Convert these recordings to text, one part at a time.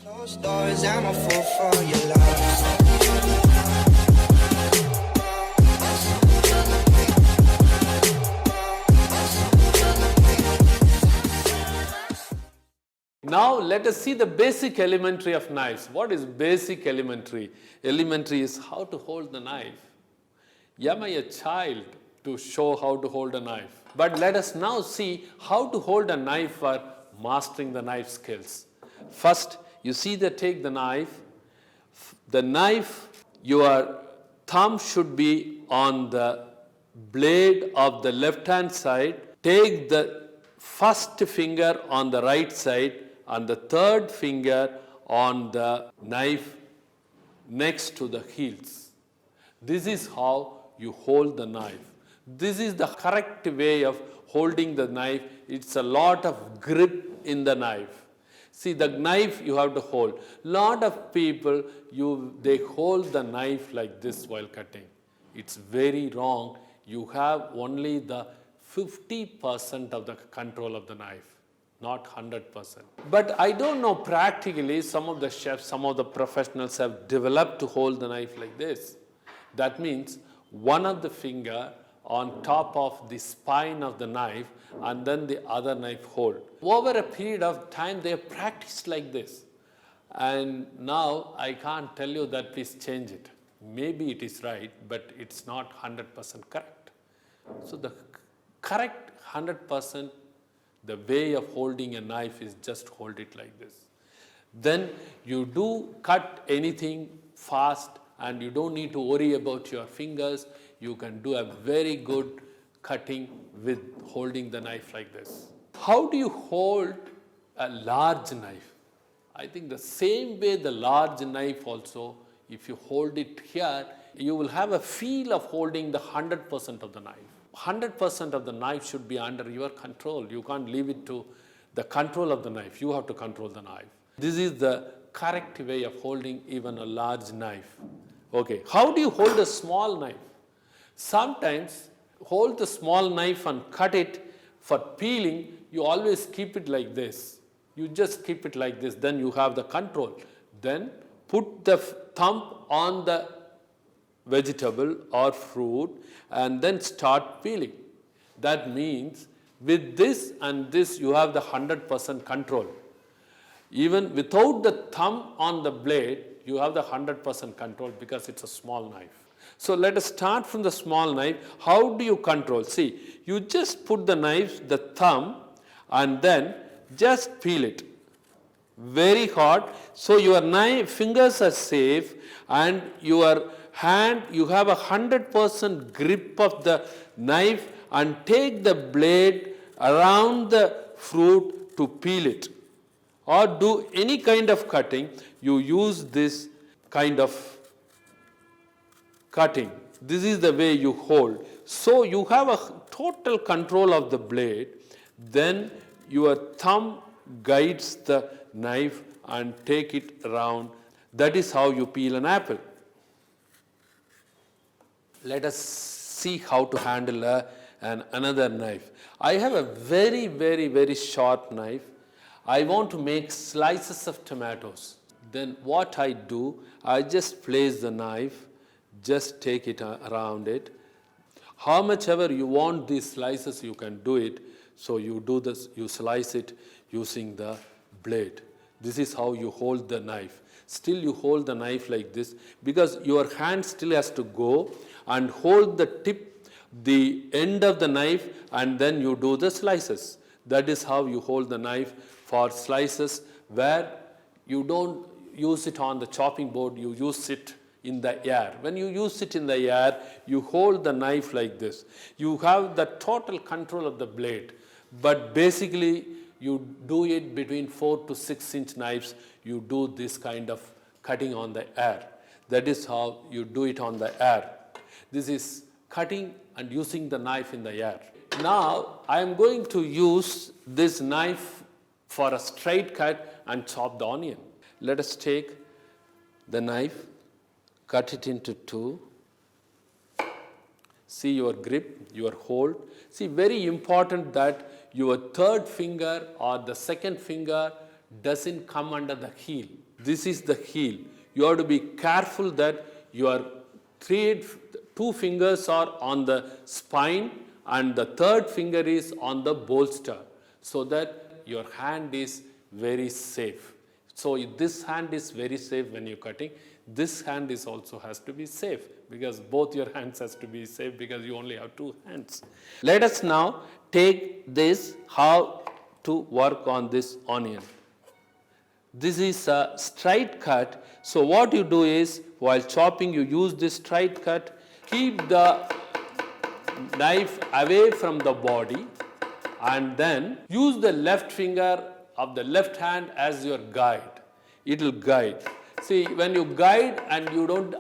Closed doors, I'm a fool for your love. Now let us see the basic elementary of knives. What is basic elementary? Elementary is how to hold the knife. Am I a child to show how to hold a knife? But let us now see how to hold a knife for mastering the knife skills. First, you see take the knife. The knife, your thumb should be on the blade of the left hand side. Take the first finger on the right side and the third finger on the knife next to the heels. This is how you hold the knife. This is the correct way of holding the knife. It's a lot of grip in the knife. See, the knife you have to hold. Lot of people, they hold the knife like this while cutting. It's very wrong. You have only the 50% of the control of the knife, not 100%. But I don't know, practically, some of the chefs, some of the professionals have developed to hold the knife like this. That means one of the finger on top of the spine of the knife and then the other knife hold. Over a period of time, they have practiced like this. And now I can't tell you that please change it. Maybe it is right, but it's not 100% correct. So the correct 100%, the way of holding a knife is just hold it like this. Then you do cut anything fast and you don't need to worry about your fingers. You can do a very good cutting with holding the knife like this. How do you hold a large knife? I think the same way the large knife also, if you hold it here, you will have a feel of holding the 100% of the knife. 100% of the knife should be under your control. You can't leave it to the control of the knife. You have to control the knife. This is the correct way of holding even a large knife. Okay, how do you hold a small knife? Sometimes hold the small knife and cut it. For peeling, you always keep it like this. You just keep it like this, then you have the control. Then put the thumb on the vegetable or fruit and then start peeling. That means with this and this you have the 100% control. Even without the thumb on the blade, you have the 100% control because it's a small knife. So let us start from the small knife. How do you control? See, you just put the knife, the thumb, and then just peel it. Very hard. So your fingers are safe and your hand, you have 100% grip of the knife and take the blade around the fruit to peel it. Or do any kind of cutting, you use this kind of cutting. This is the way you hold. So you have a total control of the blade. Then your thumb guides the knife and take it around. That is how you peel an apple. Let us see how to handle another knife. I have a very, very, very sharp knife. I want to make slices of tomatoes. Then what I do, I just place the knife, just take it around it. How much ever you want these slices, you can do it. So you do this, you slice it using the blade. This is how you hold the knife. Still you hold the knife like this because your hand still has to go and hold the tip, the end of the knife, and then you do the slices. That is how you hold the knife for slices where you don't use it on the chopping board, you use it in the air. When you use it in the air, you hold the knife like this. You have the total control of the blade. But basically, you do it between 4 to 6 inch knives, you do this kind of cutting on the air. That is how you do it on the air. This is cutting and using the knife in the air. Now, I am going to use this knife for a straight cut and chop the onion. Let us take the knife, cut it into two. See your grip, your hold. See, very important that your third finger or the second finger doesn't come under the heel. This is the heel. You have to be careful that your two fingers are on the spine and the third finger is on the bolster, so that your hand is very safe. So this hand is very safe when you're cutting. This hand is also has to be safe, because both your hands has to be safe, because you only have two hands. Let us now take this, how to work on this onion. This is a straight cut. So what you do is, while chopping, you use this straight cut. Keep the knife away from the body, and then use the left finger of the left hand as your guide. It will guide. See, when you guide and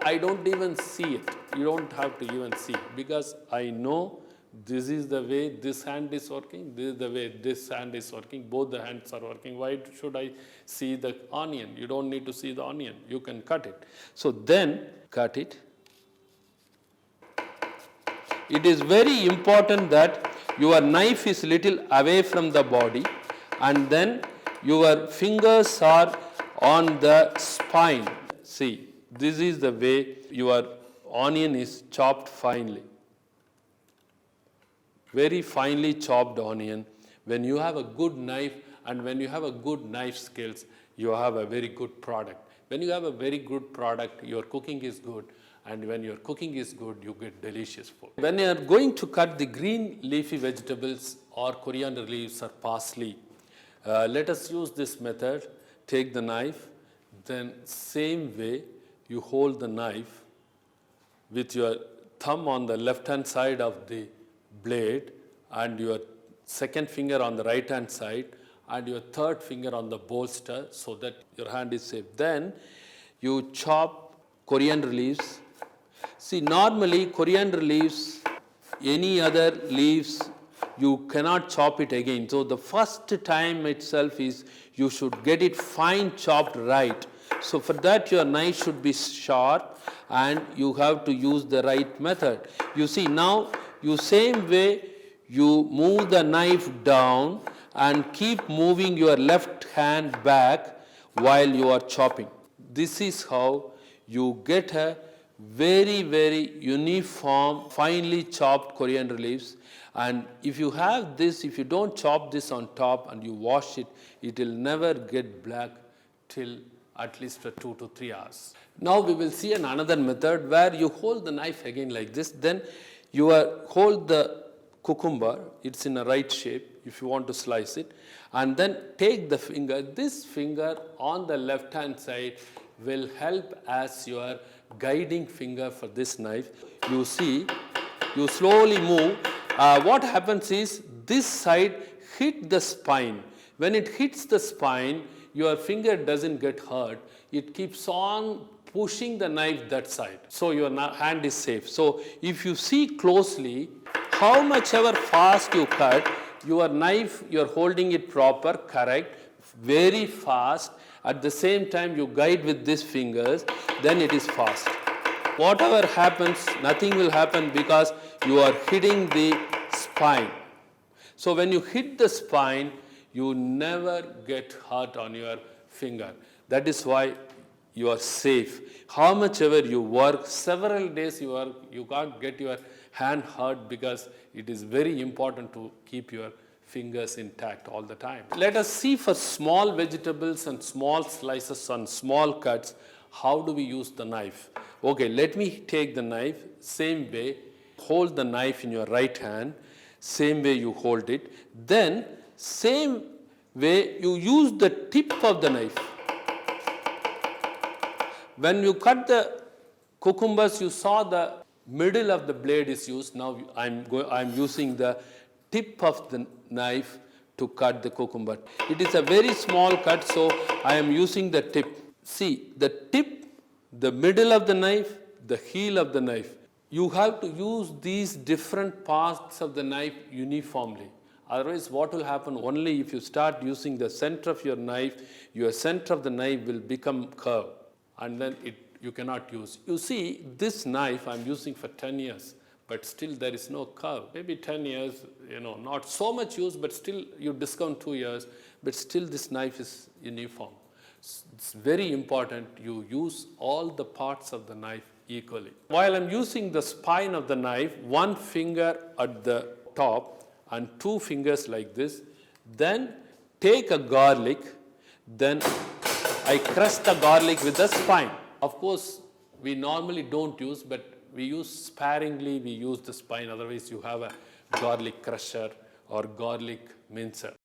I don't even see it. You don't have to even see it, because I know this is the way this hand is working, this is the way this hand is working, both the hands are working. Why should I see the onion? You don't need to see the onion. You can cut it. So then cut it. It is very important that your knife is little away from the body, and then your fingers are on the spine. See, this is the way your onion is chopped finely. Very finely chopped onion. When you have a good knife and when you have a good knife skills, you have a very good product. When you have a very good product, your cooking is good. And when your cooking is good, you get delicious food. When you are going to cut the green leafy vegetables or coriander leaves or parsley, let us use this method. Take the knife, then same way you hold the knife with your thumb on the left hand side of the blade and your second finger on the right hand side and your third finger on the bolster, so that your hand is safe. Then you chop coriander leaves. See, normally coriander leaves, any other leaves, you cannot chop it again. So the first time itself is you should get it fine chopped right. So for that your knife should be sharp and you have to use the right method. You see, now you same way you move the knife down and keep moving your left hand back while you are chopping. This is how you get a very, very uniform, finely chopped coriander leaves. And if you have this, if you don't chop this on top and you wash it, it will never get black till at least for 2 to 3 hours. Now we will see another method where you hold the knife again like this. Then you hold the cucumber, it's in a right shape if you want to slice it, and then take the finger. This finger on the left hand side will help as your guiding finger for this knife. You see, you slowly move. What happens is this side hit the spine. When it hits the spine, your finger doesn't get hurt. It keeps on pushing the knife that side. So your hand is safe. So if you see closely, how much ever fast you cut, your knife, you're holding it proper, correct, very fast. At the same time, you guide with these fingers, then it is fast. Whatever happens, nothing will happen because you are hitting the spine. So when you hit the spine, you never get hurt on your finger. That is why you are safe. How much ever you work, several days you work, you can't get your hand hurt, because it is very important to keep your fingers intact all the time. Let us see for small vegetables and small slices and small cuts, how do we use the knife? Okay, let me take the knife, same way, hold the knife in your right hand, same way you hold it, then same way you use the tip of the knife. When you cut the cucumbers, you saw the middle of the blade is used. Now I'm using the tip of the knife to cut the cucumber. It is a very small cut, so I am using the tip. See, the tip, the middle of the knife, the heel of the knife. You have to use these different parts of the knife uniformly. Otherwise, what will happen? Only if you start using the center of your knife, your center of the knife will become curved, and then you cannot use. You see, this knife I'm using for 10 years, but still there is no curve. Maybe 10 years, not so much use, but still you discount 2 years, but still this knife is uniform. It's very important you use all the parts of the knife equally. While I'm using the spine of the knife, one finger at the top and two fingers like this, then take a garlic, then I crush the garlic with the spine. Of course, we normally don't use, but we use sparingly, we use the spine, otherwise you have a garlic crusher or garlic mincer.